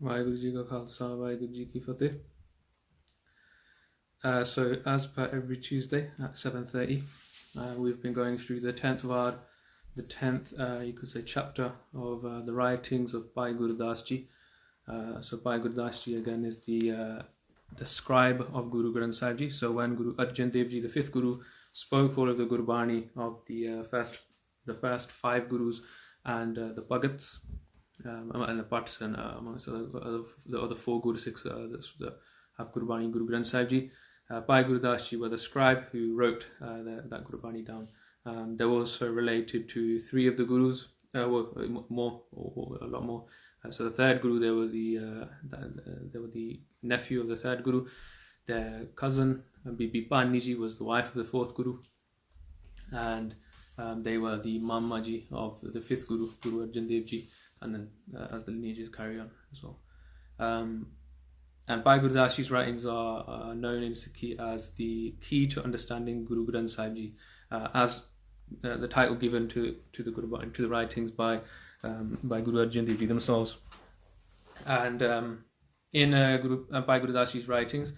Vaheguru Ji Ka Khalsa, Vaheguru Ji Ki Fateh. So as per every Tuesday at 7:30, we've been going through the 10th Vaar, the 10th, you could say, chapter of the writings of Bhai Gurdaas Ji. So Bhai Gurdaas Ji again is the scribe of Guru Granth Sahib Ji. So when Guru Arjan Dev Ji, the fifth Guru, spoke all of the Gurbani of the first five Gurus and the Bhagats and the Bhatts and amongst the other four Guru Sikhs that have Gurbani, Guru Granth Sahib Ji. Bhai Gurdaas Ji were the scribe who wrote that Gurbani down. They were also related to three of the Gurus, a lot more. So the third Guru, they were the nephew of the third Guru. Their cousin, Bibi Pani Ji, was the wife of the fourth Guru. And they were the Mamma Ji of the fifth Guru, Guru Arjan Dev Ji, and then as the lineages carry on as well. And Bhai Gurdaas Ji's writings are known in Sikhi as the key to understanding Guru Granth Sahib Ji, as the title given to the writings by Guru Arjan Dev Ji themselves. And in Bhai Gurdaas Ji's writings,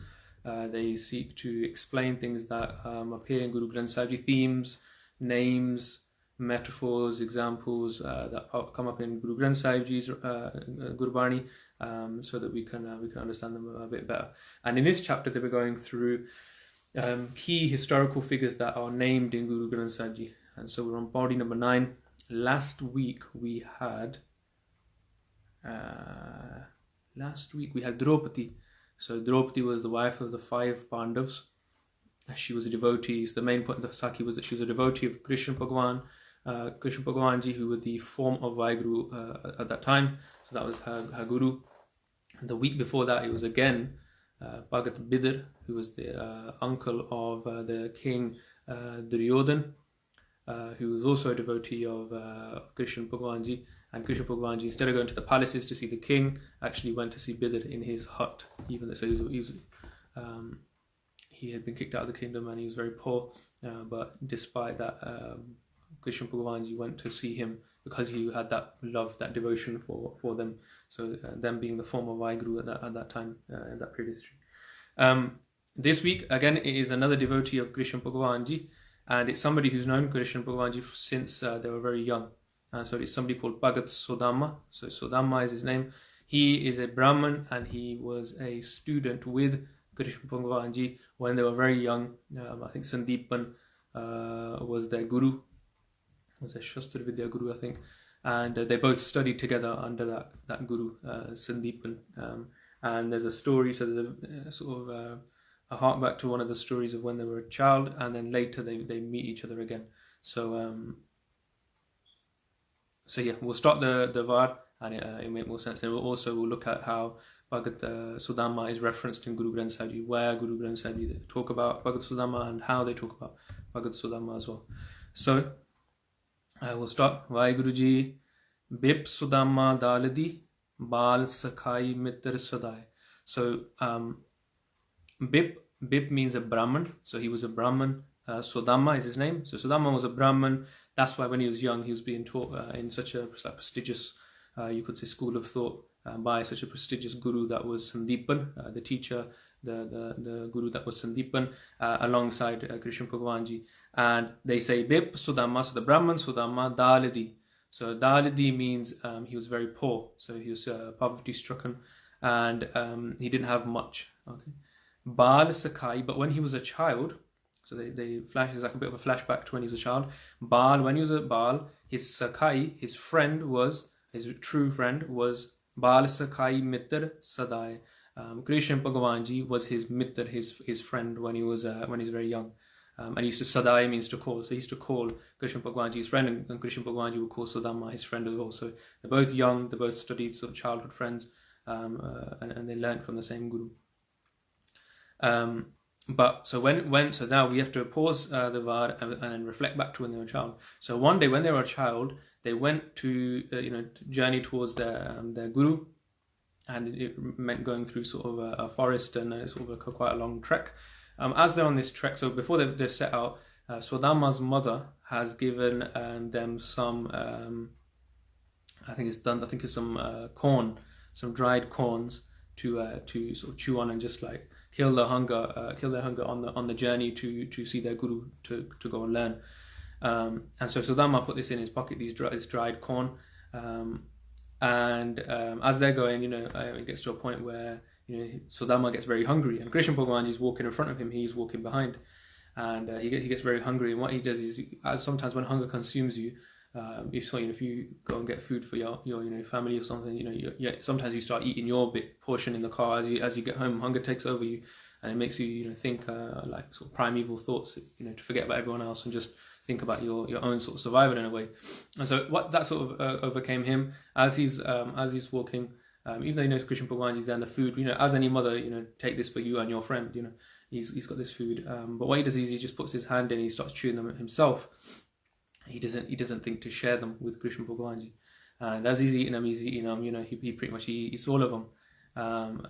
they seek to explain things that appear in Guru Granth Sahib Ji, themes, names, metaphors, examples that come up in Guru Granth Sahib Ji's Gurbani, so that we can understand them a bit better. And in this chapter, they were going through key historical figures that are named in Guru Granth Sahib Ji. And so we're on Pauri number 9. Last week we had Draupadi. So Draupadi was the wife of the 5 Pandavas. She was a devotee. So the main point of the Sakhi was that she was a devotee of Krishna Bhagwan, Ji, who were the form of Vaheguru at that time. So that was her guru. And the week before that, it was again Bhagat Bidar, who was the uncle of the king Duryodhan, who was also a devotee of Krishna Bhagwan Ji. And Krishna Bhagwan Ji, instead of going to the palaces to see the king, actually went to see Bidar in his hut. Even though he had been kicked out of the kingdom and he was very poor, but despite that, Krishna Bhagwan Ji went to see him because he had that love, that devotion for them. So them being the form of Vaheguru at that time, in that period of history. This week, again, it is another devotee of Krishna Bhagwan Ji, and it's somebody who's known Krishna Bhagwan Ji since they were very young. So it's somebody called Bhagat Sudaama. So Sudaama is his name. He is a Brahmin and he was a student with Krishna Bhagwan Ji when they were very young. I think Sandeepan was their guru, was a Shastra Vidya guru, I think. And they both studied together under that guru, Sandeepan. And there's a story, so there's a sort of a hark back to one of the stories of when they were a child, and then later they meet each other again. So yeah, we'll start the Vaar, and it make more sense. And we'll look at how Bhagat Sudaama is referenced in Guru Granth Sahib Ji, where Guru Granth Sahib Ji talk about Bhagat Sudaama and how they talk about Bhagat Sudaama as well. So we'll start. Vaheguru Ji, Bip Sudaama Daladi, Bal Sakhai Mitr Sadai. So Bip means a Brahman, so he was a Brahman. Sudaama is his name. So Sudaama was a Brahman. That's why when he was young, he was being taught in such a prestigious, you could say, school of thought by such a prestigious guru that was Sandeepan, the teacher, the guru that was Sandeepan, alongside Krishna Bhagwan Ji. And they say Bip Sudaama, so the Brahman Sudaama Daladi. So Daladi means he was very poor, so he was poverty stricken, and he didn't have much. Okay, Bal Sakai, but when he was a child. So they flash is like a bit of a flashback to when he was a child. Bal, when he was a Bal, his Sakai, his true friend was Bal Sakai Mitr Sadai. Krishna Bhagwan Ji was his Mitr, his friend when he was very young. And he used to Sadai means to call. So he used to call Krishna Bhagwan Ji his friend, and Krishna Bhagwan Ji would call Sudaama his friend as well. So they're both young, they both studied sort of childhood friends, and they learned from the same guru. But so so now we have to pause the Vaar and reflect back to when they were a child. So one day when they were a child, they went to journey towards their guru, and it meant going through sort of a forest and sort of quite a long trek. As they're on this trek, so before they set out, Sudaama's mother has given them some, I think it's some corn. some dried corns to sort of chew on and just like kill their hunger on the journey to see their guru, to go and learn. And so Sudaama put this in his pocket, this dried corn, and as they're going, it gets to a point where Sudaama gets very hungry, and Krishna Bhagwanji is walking in front of him, he's walking behind, and he gets very hungry. And what he does is, as sometimes when hunger consumes you, if you go and get food for your family or something, sometimes you start eating your bit portion in the car. As you get home, hunger takes over you, and it makes you think like sort of primeval thoughts, to forget about everyone else and just think about your own sort of survival in a way. And so what that sort of overcame him as he's walking. Even though he knows Krishna Bhagwanji's there and the food, as any mother, take this for you and your friend. He's got this food. But what he does is he just puts his hand in and he starts chewing them himself. He doesn't think to share them with Krishna Bhagwanji. And as he's eating them, he pretty much eats all of them.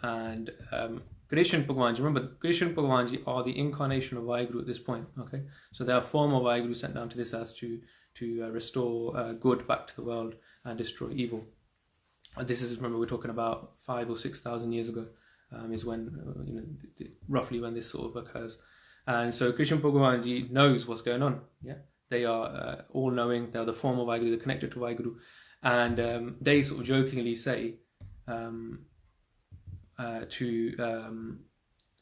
And Krishna Bhagwanji, remember, Krishna Bhagwanji are the incarnation of Vaheguru at this point. Okay, so they are a form of Vaheguru sent down to this earth to restore good back to the world and destroy evil. This is, remember, we're talking about 5,000 or 6,000 years ago, is when roughly when this sort of occurs. And so Krishna Bhagwanji knows what's going on. Yeah. They are all knowing, they're the form of Vaheguru, they're connected to Vaheguru. And they sort of jokingly say to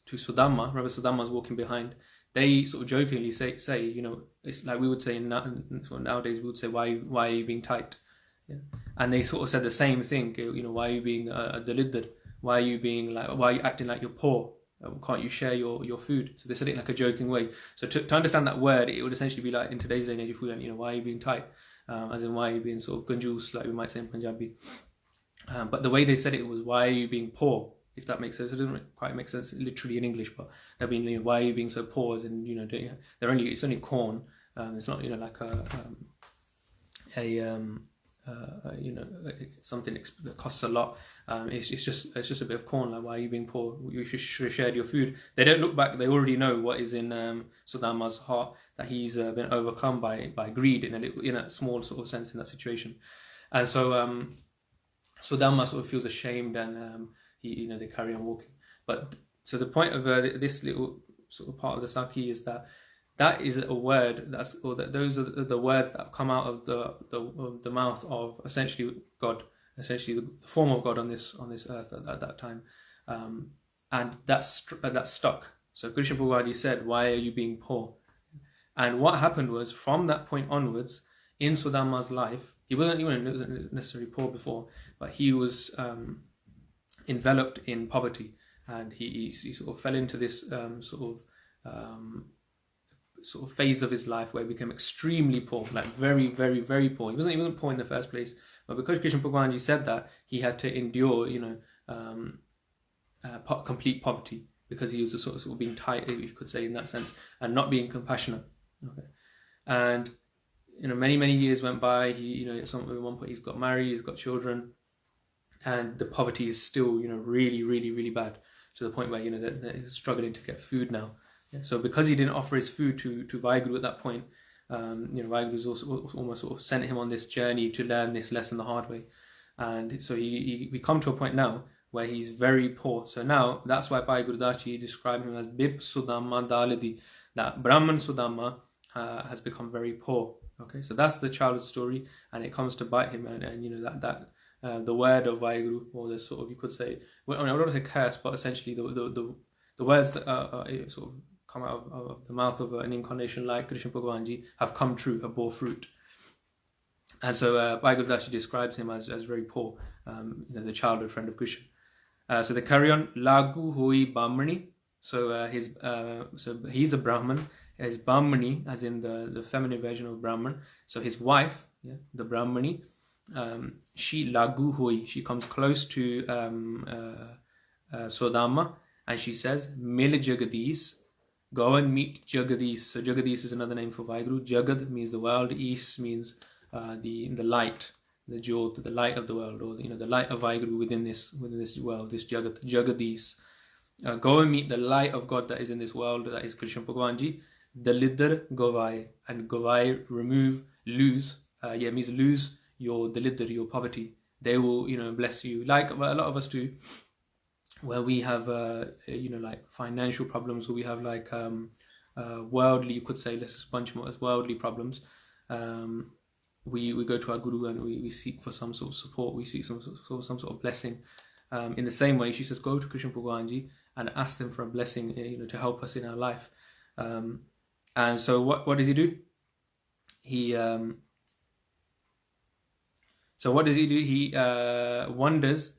Sudaama, remember Sudaama's walking behind, they sort of jokingly say it's like we would say nowadays, we would say, why are you being tight? Yeah. And they sort of said the same thing, why are you being a daliddar? Why are you acting like you're poor? Can't you share your food? So they said it in like a joking way. So to understand that word, it would essentially be like in today's day and age, if we went, why are you being tight? As in, why are you being sort of ganjoos, like we might say in Punjabi. But the way they said it was, why are you being poor? If that makes sense. It doesn't quite make sense literally in English, but they've been, why are you being so poor? As in, it's only corn. It's not, like something that costs a lot. It's just a bit of corn. Like, why are you being poor? You should have shared your food. They don't look back. They already know what is in Sudaama's heart, that he's been overcome by greed in a small sort of sense in that situation. And so Sudaama sort of feels ashamed, and they carry on walking. But so the point of this little sort of part of the Saki is that is a word those are the words that come out of the mouth of essentially God, essentially the form of God on this earth at that time, and that stuck. So Krishna Bhagwanji said, "Why are you being poor?" And what happened was, from that point onwards in Sudaama's life, he wasn't necessarily poor before, but he was enveloped in poverty, and he sort of fell into this sort of phase of his life where he became extremely poor, like very, very, very poor. He wasn't poor in the first place, but because Krishna Bhagwanji said that, he had to endure, complete poverty, because he was sort of being tight, if you could say, in that sense, and not being compassionate. Okay, and many, many years went by. He, at one point, he's got married, he's got children, and the poverty is still, really, really, really bad, to the point where that he's struggling to get food now. Yeah, so because he didn't offer his food to Vaheguru at that point, Vaheguru's also almost sort of sent him on this journey to learn this lesson the hard way. And so we come to a point now where he's very poor. So now that's why Bhai Gurdaas Ji described him as Bib Sudaama Daladi, that Brahman Sudaama has become very poor. Okay, so that's the childhood story, and it comes to bite him, and that the word of Vaheguru, or the sort of, you could say, I don't want to say curse, but essentially the words that sort of come out of the mouth of an incarnation like Krishna Bhagwanji have come true, have bore fruit. And so Bhai Gurdaas Ji describes him as very poor, the childhood friend of Krishna. So they carry on, Lagu Hui Brahmani. So he's a Brahman. His Brahmani, as in the feminine version of Brahman. So his wife, the Brahmani, she Lagu Hui, she comes close to Sudaama, and she says, Mil Jagadis, go and meet Jagadis. So Jagadis is another name for Vaheguru. Jagad means the world. Is means the light, the jyot, the light of the world, or the light of Vaheguru within this world. This Jagat, Jagadis. Go and meet the light of God that is in this world. That is Krishna Bhagwanji. Daliddar Govai, and Govai, remove, lose. Means lose your daliddar, your poverty. they will, you know, bless you, like a lot of us do, where we have, you know, like financial problems, or we have like worldly, you could say, let's just bunch more as worldly problems. We go to our guru and we seek for some sort of support, we seek some sort of blessing. In the same way, she says, go to Krishna Bhagwan Ji and ask them for a blessing, you know, to help us in our life. And so what does he do? He He wonders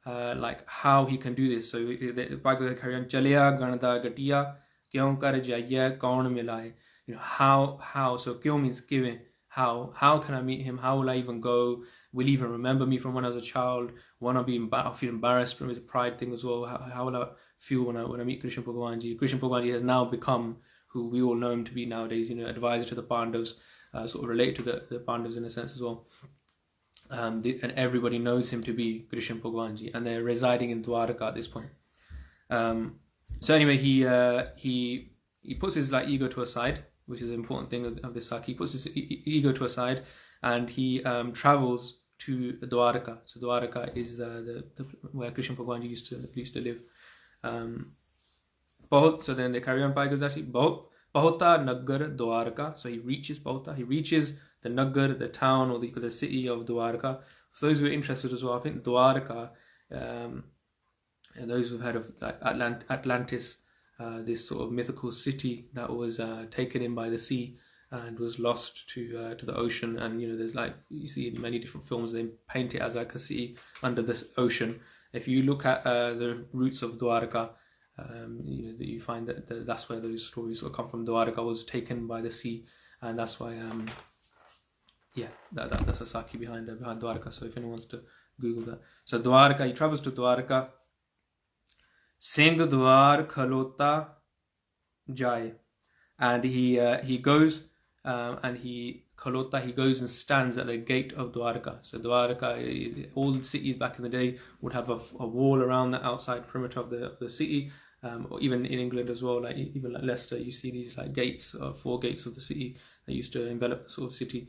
like how he can do this. So the Bhagavad carry on, Chalya Ganada Gatiya Kyon Kar Jaiya Kaun Milaye. You know, how so Kyon means giving. How can I meet him? How will I even go? Will he even remember me from when I was a child? I'll feel embarrassed from his pride thing as well. How will I feel when I meet Krishna Bhagwan Ji? Krishna Bhagwan Ji has now become who we all know him to be nowadays, you know, advisor to the Pandavas, sort of related to the Pandavas in a sense as well. And everybody knows him to be Krishna Bhagwan Ji, and they're residing in Dwaraka at this point. So anyway, he puts his like ego to a side, which is an important thing of this Sakhi. He puts his ego to a side, and he travels to Dwaraka. So Dwaraka is the where Krishna Bhagwan Ji used to live. So then they carry on by Gurdaas. Bahota Nagar Dwaraka. So he reaches Bahota. He reaches the Nagar, the town, or the city of Dwaraka. For those who are interested as well, I think Dwaraka, and those who've heard of like Atlantis, this sort of mythical city that was taken in by the sea and was lost to the ocean. And you know, there's like, you see in many different films, they paint it as like a city under this ocean. If you look at the roots of Dwaraka, you know, you find that that's where those stories sort of come from. Dwaraka was taken by the sea, and that's why that's a Sakhi behind Dwaraka. So if anyone wants to Google that. So Dwaraka, he travels to Dwaraka. Singh Dwar Khalota Jai, and he goes and he goes and stands at the gate of Dwaraka. So Dwaraka, all the cities back in the day would have a wall around the outside perimeter of the city, or even in England as well, like even like Leicester, you see these like gates, 4 gates of the city that used to envelop the sort of city.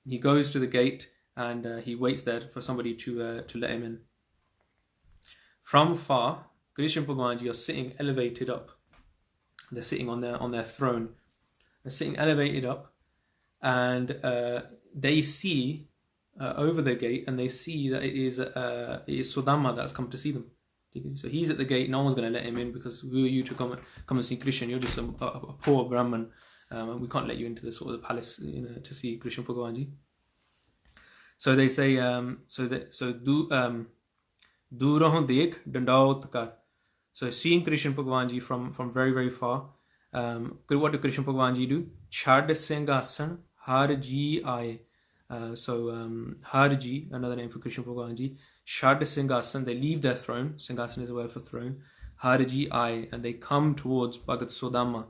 He goes to the gate and he waits there for somebody to let him in. From far, Krishna Bhagwan Ji are sitting elevated up. They're sitting on their throne. They're sitting elevated up, and they see over the gate, and they see that it is Sudaama that's come to see them. So he's at the gate. No one's going to let him in, because who are you to come and see Krishna? You're just a poor Brahman, and we can't let you into the sort of the palace, you know, to see Krishna Bhagwan Ji. So they say, Durah dekh dandaut kar. So seeing Krishna Bhagwan Ji from very, very far, what do Krishna Bhagwan Ji do? Chhad Singhasan Har Ji Aaye. Har Ji, another name for Krishna Bhagwan Ji. Chhad Singhasan, they leave their throne. Singhasan is a word for throne. Har Ji Aaye, and they come towards Bhagat Sudaama.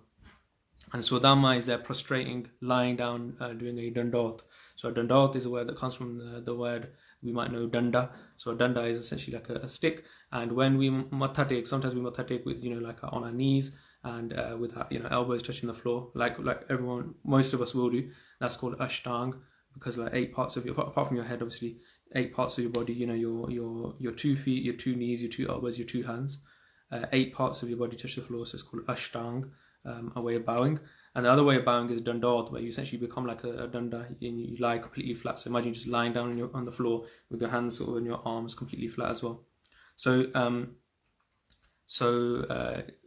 And Sudaama is there prostrating, lying down, doing a dandaut. So a dandaut is a word that comes from the word we might know danda. So a danda is essentially like a stick. And when we matha take, sometimes we matha take with, you know, like on our knees and with our, you know, elbows touching the floor, like everyone, most of us will do. That's called ashtang, because like 8 parts of your, apart from your head, obviously, 8 parts of your body, you know, your 2 feet, your 2 knees, your 2 elbows, your 2 hands, 8 parts of your body touch the floor. So it's called ashtang, a way of bowing. And the other way of bowing is dandaut, where you essentially become like a danda and you lie completely flat. So imagine just lying down on the floor with your hands sort of and your arms completely flat as well. So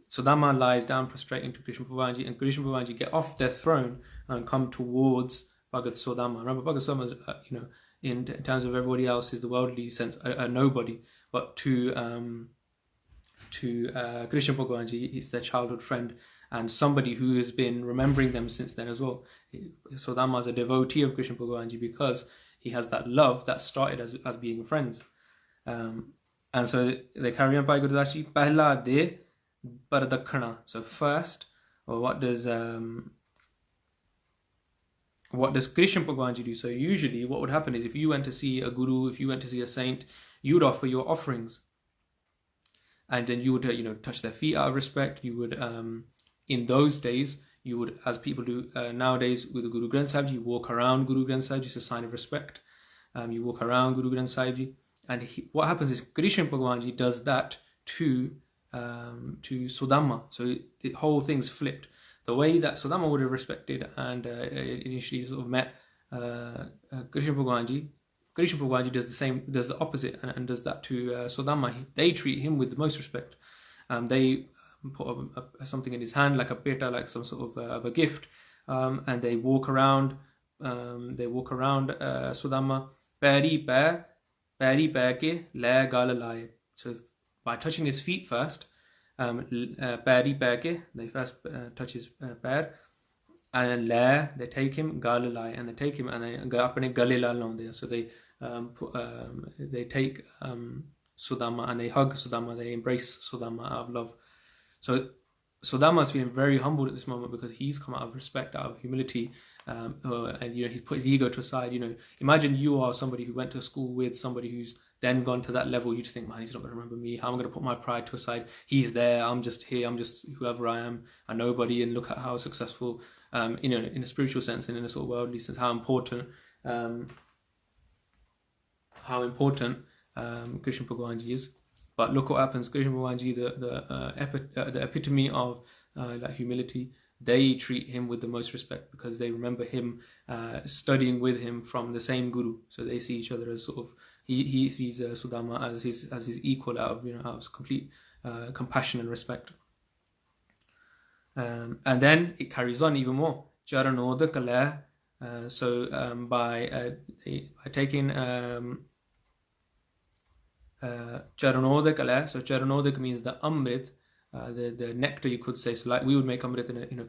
Sudaama lies down prostrating to Krishna Bhagwan Ji, and Krishna Bhagwan Ji get off their throne and come towards Bhagat Sudaama. Remember, Bhagat Sudaama is, you know, in terms of everybody else, is the worldly sense a nobody, but to Krishna Bhagwan Ji, he's their childhood friend, and somebody who has been remembering them since then as well. Sudaama is a devotee of Krishna Bhagwan Ji because he has that love that started as being friends. And so they carry on by Gurdaas Ji, Pehla de Bardakhana. So first, or what does Krishna Bhagwan Ji do? So usually what would happen is, if you went to see a guru, if you went to see a saint, you would offer your offerings. And then you would, you know, touch their feet out of respect. You would, in those days, you would, as people do nowadays with the Guru Granth Sahib, you walk around Guru Granth Sahib, just a sign of respect. you walk around Guru Granth Sahib Ji, and what happens is Krishna Bhagwan Ji does that to Sudaama. So the whole thing's flipped. The way that Sudaama would have respected and initially sort of met Krishna Bhagwan Ji does the opposite and does that to Sudaama. They treat him with the most respect. They put something in his hand, like a peta, like some sort of a gift, and they walk around. Sudaama peri pe ke le gal laye. So by touching his feet first, peri pe ke, they first touch his pair, and then le, they take him, gal laye, and they take him and they apne gale la launde. So they take Sudaama and they hug Sudaama, they embrace Sudaama out of love. So Sudaama is feeling very humbled at this moment because he's come out of respect, out of humility, and he's put his ego to a side. Imagine you are somebody who went to school with somebody who's then gone to that level. You just think, man, he's not going to remember me. How am I going to put my pride to a side? He's there. I'm just here. I'm just whoever I am. I'm nobody. And look at how successful, in a spiritual sense and in a sort of worldly sense, how important Krishna Bhagwan Ji is. But look what happens. Krishna Bhagwan Ji, the epitome of like humility, they treat him with the most respect because they remember him studying with him from the same guru. So they see each other as sort of, he sees Sudaama as his equal out of complete compassion and respect. And then it carries on even more. Charanoda Kala. So by taking Charanvir, so Charanvir means the Amrit, the nectar, you could say. So like we would make Amrit in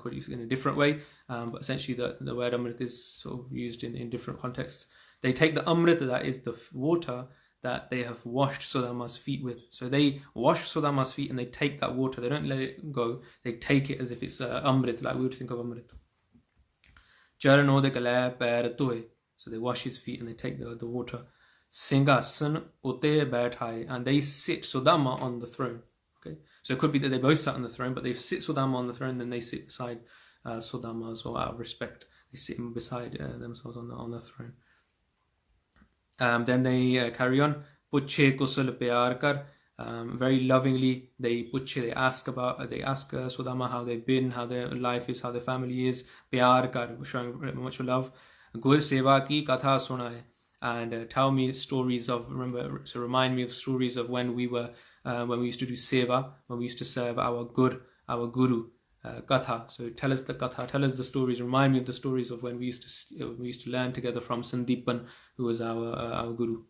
a different way, but essentially the word Amrit is sort of used in different contexts. They take the Amrit, that is the water that they have washed Sudaama's feet with. So they wash Sudaama's feet and they take that water. They don't let it go. They take it as if it's Amrit, like we would think of Amrit. Charanvir kala pair toye. So they wash his feet and they take the water. Singhasan utte baithai, and they sit Sudaama on the throne. Okay, so it could be that they both sat on the throne, but they sit Sudaama on the throne, then they sit beside Sudaama as well, out of respect. They sit him beside themselves on the throne. Then they carry on. Puche kusal pyar kar. Very lovingly, they ask Sudaama how they've been, how their life is, how their family is. Pyar kar, showing much love. Gur seva ki katha sunaye. And tell me stories of, remind me of stories of when we used to do seva, when we used to serve our guru, katha. So tell us the katha, tell us the stories, remind me of the stories of when we used to learn together from Sandipan, who was our guru.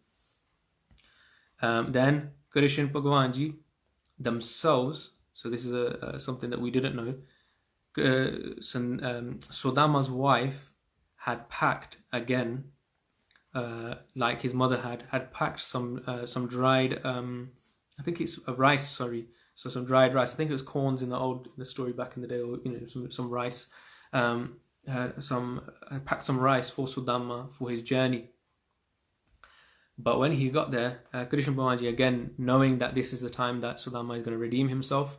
Then Krishna Bhagwan Ji themselves, so this is something that we didn't know, Sudaama's wife had packed again, like his mother had packed some dried, I think it's rice, sorry. So some dried rice. I think it was corns in the story back in the day, or some rice. Packed some rice for Sudaama for his journey. But when he got there, Krishna Bhagwan Ji, again knowing that this is the time that Sudaama is going to redeem himself,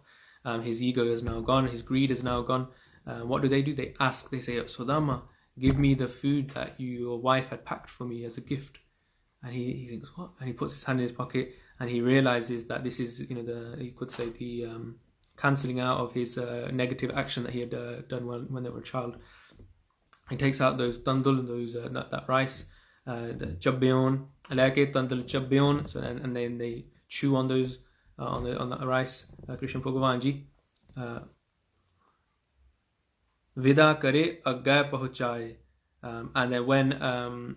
his ego is now gone, his greed is now gone. What do? They say, Sudaama, give me the food that your wife had packed for me as a gift. And he thinks, what? And he puts his hand in his pocket and he realizes that this is, you could say the cancelling out of his negative action that he had done when they were a child. He takes out those tandul, those that rice, the chabbion, leke tandul chabbion. So and then they chew on those on the rice. Krishna Bhagwan Ji vida kare agga pahuchaye. And then when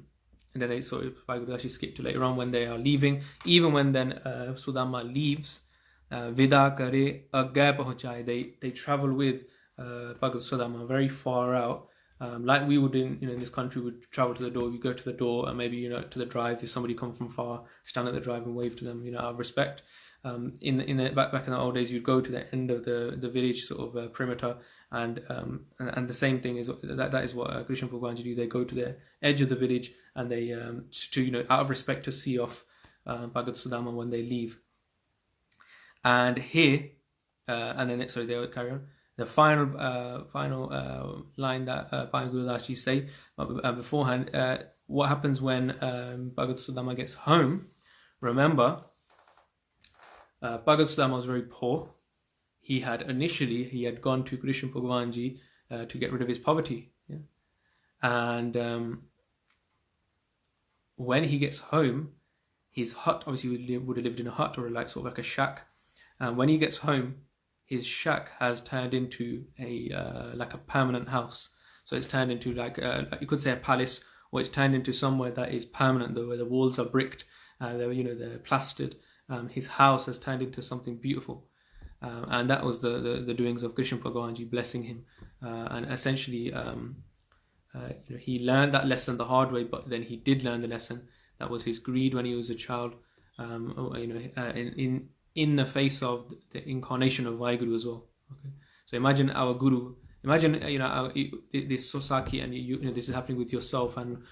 and then they sort of, I could actually skip to later on when they are leaving. Even when then Sudaama leaves, vida kare agga pahuchaye, they travel with Bhagavad Sudaama very far out. Like we would in this country, would travel to the door. You go to the door, and maybe to the drive. If somebody comes from far, stand at the drive and wave to them, out of respect. Back in the old days, you'd go to the end of the village sort of perimeter, and the same thing is that is what Krishna Bhagwan Ji do. They go to the edge of the village, and they to out of respect to see off Bhagavad Sudaama when they leave. And here, and then they would carry on. The final line that Bhai Gurdaas Ji say beforehand, what happens when Bhagat Sudaama gets home? Remember, Bhagat Sudaama was very poor. He had gone to Krishna Bhagwan Ji to get rid of his poverty. Yeah? And when he gets home, his hut, obviously would have lived in a hut or like sort of like a shack. And when he gets home, his shack has turned into like a permanent house. So it's turned into like you could say a palace, or it's turned into somewhere that is permanent, though, where the walls are bricked, they're plastered. His house has turned into something beautiful. And that was the doings of Krishna Bhagwan Ji, blessing him. And essentially, he learned that lesson the hard way, but then he did learn the lesson. That was his greed when he was a child, in the face of the incarnation of Vaheguru as well. Okay, so imagine our Guru. Imagine this Sosaki, and this is happening with yourself, and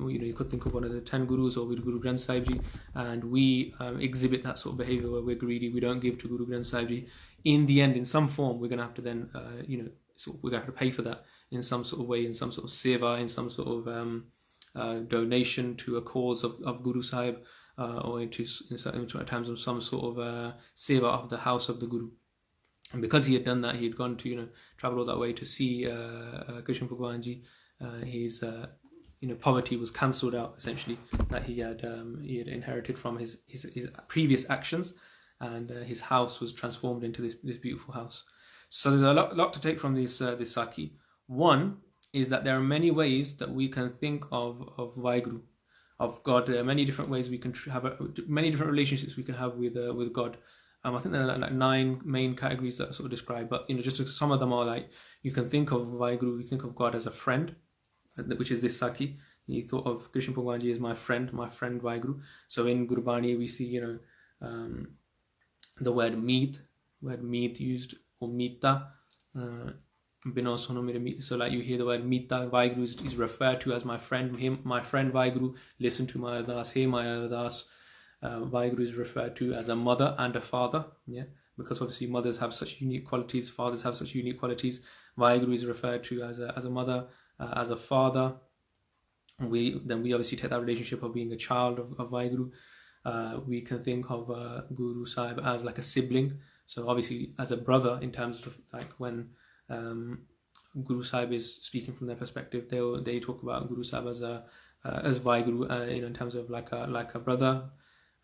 you could think of one of the 10 Gurus or with Guru Granth Sahib Ji, and we exhibit that sort of behavior where we're greedy, we don't give to Guru Granth Sahib Ji. In the end, in some form, we're going to have to then we're going to have to pay for that in some sort of way, in some sort of seva, in some sort of donation to a cause of Guru Sahib, or in terms of some sort of seva of the house of the Guru. And because he had done that, he had gone to travel all that way to see Krishna Bhagwan Ji. His poverty was cancelled out, essentially, that he had inherited from his previous actions, and his house was transformed into this beautiful house. So there's a lot to take from this Saki. One is that there are many ways that we can think of Vaheguru, of God. There are many different ways we can have many different relationships we can have with God. I think there are like 9 main categories that are sort of described, but just some of them are like, you can think of Vaheguru, you think of God as a friend, which is this Saki. He thought of Krishna Bhagwan Ji as my friend Vaheguru. So in Gurbani we see the word meet used, or mita. So like you hear the word mita, Vaheguru is referred to as my friend. My friend Vaheguru, listen to my ardas, hey my ardas. Vaheguru is referred to as a mother and a father, because obviously mothers have such unique qualities, fathers have such unique qualities. Vaheguru is referred to as a mother, as a father. We obviously take that relationship of being a child of Vaheguru. We can think of Guru Sahib as like a sibling, so obviously as a brother, in terms of like when Guru Sahib is speaking from their perspective, they talk about Guru Sahib as Vaheguru, in terms of like a brother.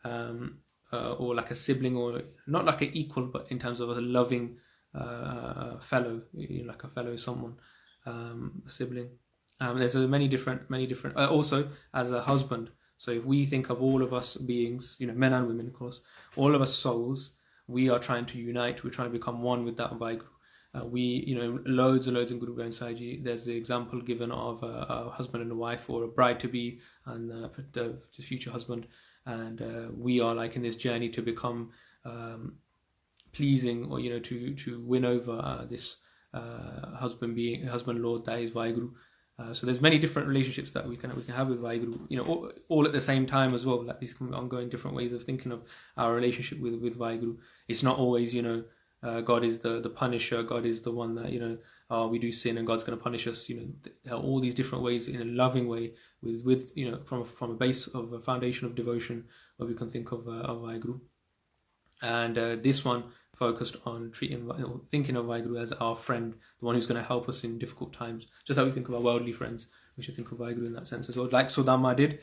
Or like a sibling, or not like an equal, but in terms of a loving fellow, like a fellow someone, a sibling. There's many different. Also, as a husband. So if we think of all of us beings, men and women, of course, all of us souls, we are trying to unite. We're trying to become one with that Vaheguru. Loads and loads in Guru Granth Sahib Ji. There's the example given of a husband and a wife, or a bride to be and the future husband. And we are like in this journey to become pleasing, or to win over this husband Lord, that is Vaheguru. So there's many different relationships that we can have with Vaheguru, all at the same time as well. Like these ongoing different ways of thinking of our relationship with Vaheguru. It's not always God is the punisher. God is the one that we do sin and God's going to punish us. There are all these different ways, in a loving way, with from a base of a foundation of devotion, where we can think of Vaheguru. And this one focused on thinking of Vaheguru as our friend, the one who's going to help us in difficult times. Just how we think of our worldly friends, we should think of Vaheguru in that sense as well, like Sudaama did.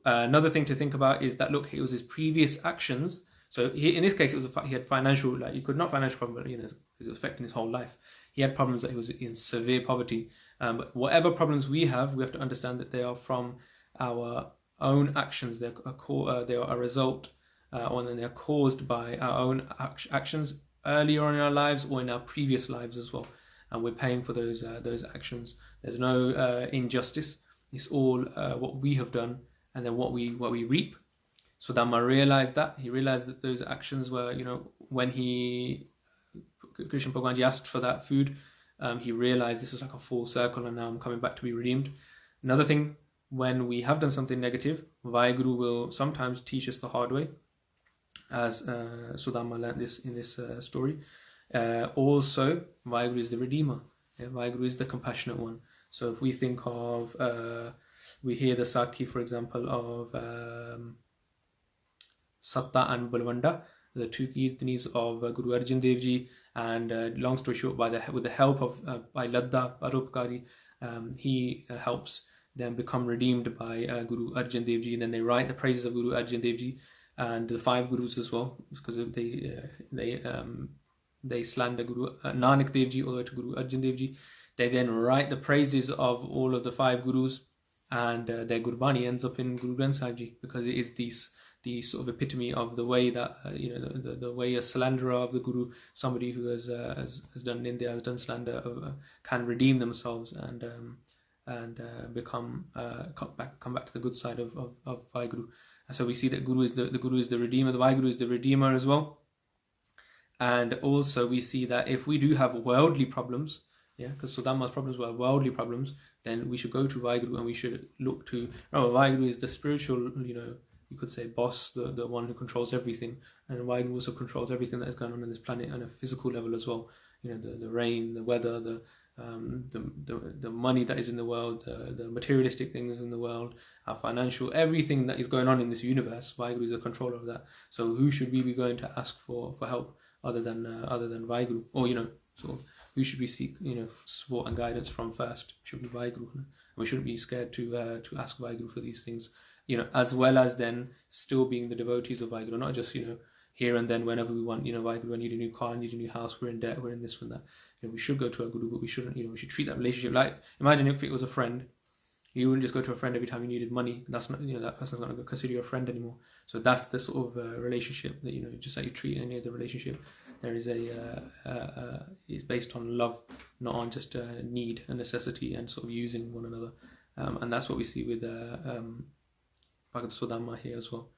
Another thing to think about is that, look, it was his previous actions. So in this case, he had financial, he could not financial problem, but it was affecting his whole life. He had problems that he was in severe poverty. But whatever problems we have to understand that they are from our own actions. They are a result, or then they are caused by our own actions earlier on in our lives, or in our previous lives as well. And we're paying for those actions. There's no injustice. It's all what we have done, and then what we reap. So Dhamma realized that. He realized that those actions were, when Krishna Bhagwan Ji asked for that food, he realized this is like a full circle, and now I'm coming back to be redeemed. Another thing, when we have done something negative, Vaheguru will sometimes teach us the hard way, as Sudaama learned this in this story. Also, Vaheguru is the Redeemer. Vaheguru is the compassionate one. So if we think of we hear the Sakhi, for example, of Satta and Balwanda, the two Kirtanis of Guru Arjan Dev Ji, and long story short, with the help of by Ladda Paropkari, he helps them become redeemed by Guru Arjan Dev Ji, and then they write the praises of Guru Arjan Dev Ji and the 5 Gurus as well, because they slander Guru Nanak Dev Ji all the way to Guru Arjan Dev Ji. They then write the praises of all of the 5 Gurus, and their Gurbani ends up in Guru Granth Sahib Ji, because it is the sort of epitome of the way that the way a slanderer of the Guru, somebody who has done Nindya, has done slander, can redeem themselves and come back to the good side of Vaheguru. So we see that the Guru is the redeemer, the Vaheguru is the redeemer as well. And also we see that if we do have worldly problems, because Sudaama's problems were worldly problems, then we should go to Vaheguru and we should look to. Vaheguru is the spiritual, you could say, boss, the one who controls everything, and Vaheguru also controls everything that is going on this planet on a physical level as well. The rain, the weather, the money that is in the world, the materialistic things in the world, our financial, everything that is going on in this universe. Vaheguru is the controller of that. So who should we be going to ask for help other than Vaheguru? Or sort of, who should we seek support and guidance from first? Should be Vaheguru. We shouldn't be scared to ask Vaheguru for these things. As well as then still being the devotees of Vaheguru, not just here and then whenever we want. Vaheguru, I need a new car, I need a new house, we're in debt, we're in this and that. We should go to our Guru, but we shouldn't. We should treat that relationship like, imagine if it was a friend. You wouldn't just go to a friend every time you needed money. That's not, that person's not going to consider you a friend anymore. So that's the sort of relationship that just like you treat any other relationship. There is it's based on love, not on just need and necessity and sort of using one another. And that's what we see with Bhagavad Sudaama here as well.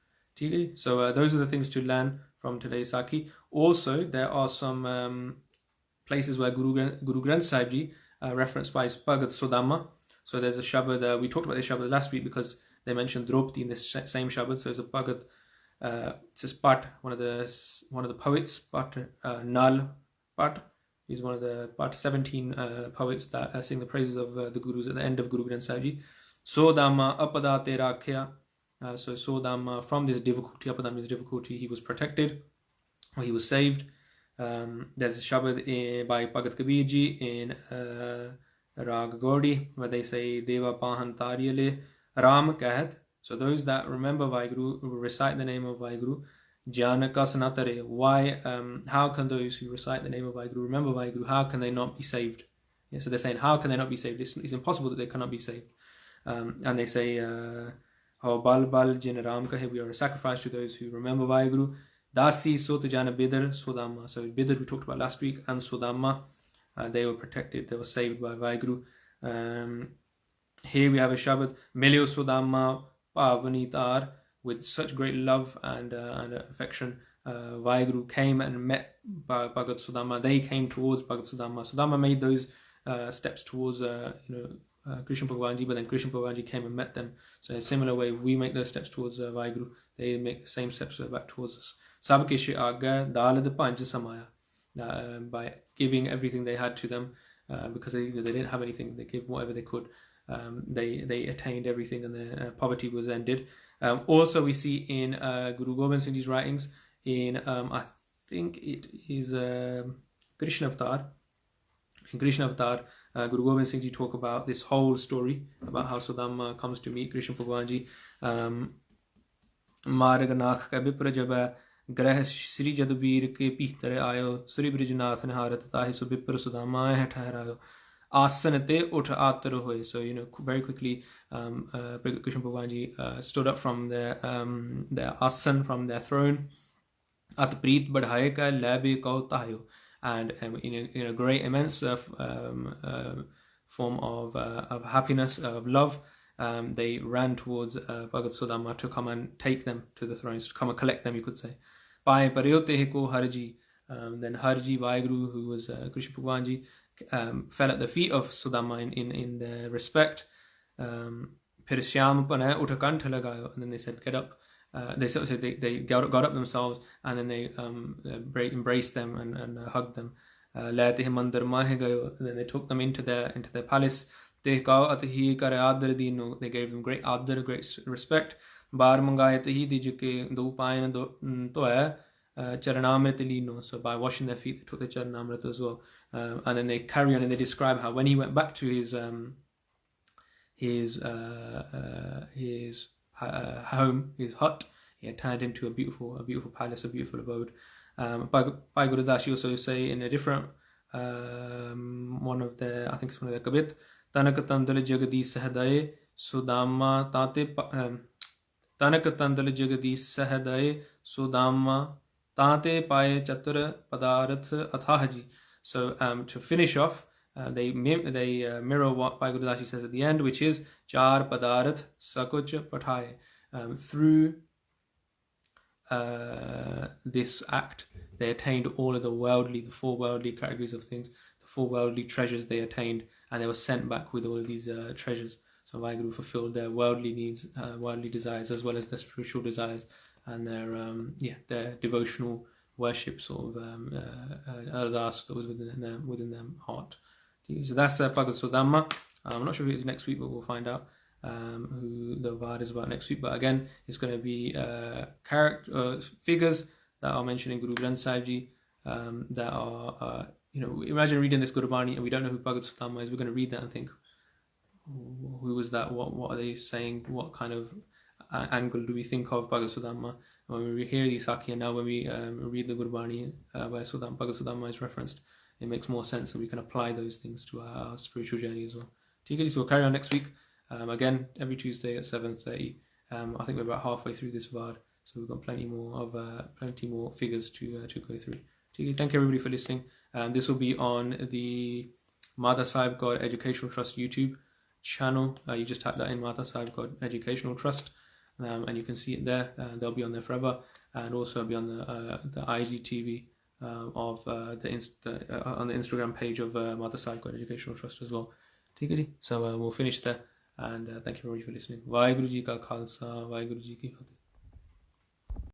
So those are the things to learn from today's Sakhi. Also, there are some places where Guru Granth Sahib Ji referenced by Bhagavad Sudaama. So there's a Shabad, we talked about this Shabad last week because they mentioned Draupadi in this same Shabad. So it's a Bhagavad, it says Pat, one of the poets, Pat Nal Pat. He's one of the 17 poets that sing the praises of the Gurus at the end of Guru Granth Sahib Ji. Sodama apada te rakhya. So Sodama, from this difficulty, apada means difficulty, he was protected, or he was saved. There's a Shabad by Bhagat Kabir Ji in Rag Gaudi, where they say Deva Pahan Tariyale Ram Kahat. So those that remember Vaheguru, recite the name of Vaheguru, Janaka Sanatare. Why? How can those who recite the name of Vaheguru, remember Vaheguru, how can they not be saved? So they're saying, how can they not be saved? It's impossible that they cannot be saved. And they say, Bal Bal Jin Ram Kahe, we are a sacrifice to those who remember Vaheguru. Dasi Sotajana Bidar Sudama. So Bidar we talked about last week, and Sudama, they were protected, they were saved by Vaheguru. Here we have a Shabad, Melio Sudama Pavanitar, with such great love and affection. Vaheguru came and met Bhagat Sudama. They came towards Bhagat Sudama. Sudama made those steps towards Krishna Bhagwan Ji, but then Krishna Bhagwan Ji came and met them. So in a similar way, we make those steps towards Vaheguru, they make the same steps back towards us. Sabkeshe Agga Dalad Panch Samaya. By giving everything they had to them, because they didn't have anything, they gave whatever they could. They attained everything, and their poverty was ended. Also, we see in Guru Gobind Singh Ji's writings, in I think it is Krishna Avatar. In Krishna Avatar, Guru Gobind Singh Ji talk about this whole story about how Sudama comes to meet Krishna Bhagwan Ji. Marganakh ka vipra jab Grah Sri Jadubir ke Pihtare ayo Sri Brijnath Niharat Tahi so Vipra Sudama hai Thahrayo Asanate Utha Atar hoye. So very quickly Krishna Bhagwan Ji stood up from their asan, from their throne. At Preet Badhaye ka Labe Kau Tahayo. And in a great immense form of happiness, of love, they ran towards Bhagat Sudama to come and take them to the thrones, to come and collect them, you could say. Pai Paryote Ko Harji. Then Harji Vaheguru, who was Krishna Bhagwan Ji, fell at the feet of Sudama in their respect. Pirshyam Pane Utakantha Lagayo. And then they said, get up. They got up themselves, and then they embraced them and hugged them. And then they took them into their palace. te kao at hi kare adar dino, they gave them great adar, great respect. Bar mangaye te hi dij ke do pain to hai charanamrit lino, so by washing their feet they took the charanamrit as well. And then they carry on and they describe how when he went back to his home, his hut, he had turned into a beautiful palace, a beautiful abode. Bhai Gurdaas also say in a different one of their, I think it's one of their kabit, tanak tandal jagadi sahadaye Sudaama tate tanak tandal jagadi sahadaye Sudaama tate paye chatur padarth athaji. So to finish off, they mirror what Bhai Gurdaas says at the end, which is char padarth sakuch pathaye. Through this act, they attained all of the four worldly categories of things, the four worldly treasures they attained, and they were sent back with all of these treasures. So Vaheguru fulfilled their worldly needs, worldly desires, as well as their spiritual desires, and their devotional worship sort of ardas that was within their heart. So that's Bhagavad Sudaama. I'm not sure who it is next week, but we'll find out who the Vaar is about next week. But again, it's going to be figures that are mentioned in Guru Granth Sahib Ji, that are, imagine reading this Gurbani and we don't know who Bhagavad Sudaama is. We're going to read that and think, who was that? What are they saying? What kind of angle do we think of Bhagavad Sudaama? When we hear these Sakhi, and now when we read the Gurbani where Bhagavad Sudaama is referenced, it makes more sense, and we can apply those things to our spiritual journey as well. So we'll carry on next week. Again, every Tuesday at 7:30. I think we're about halfway through this Vaar, so we've got plenty more figures to go through. Thank you everybody for listening. This will be on the Mata Sahib God Educational Trust YouTube channel. You just type that in, Mata Sahib God Educational Trust, and you can see it there. They'll be on there forever, and also be on the IGTV of on the Instagram page of Mata Sahib God Educational Trust as well. So we'll finish there, and thank you very much for listening. Vaheguru Ji Ka Khalsa, Vaheguru Ji Ki Fateh.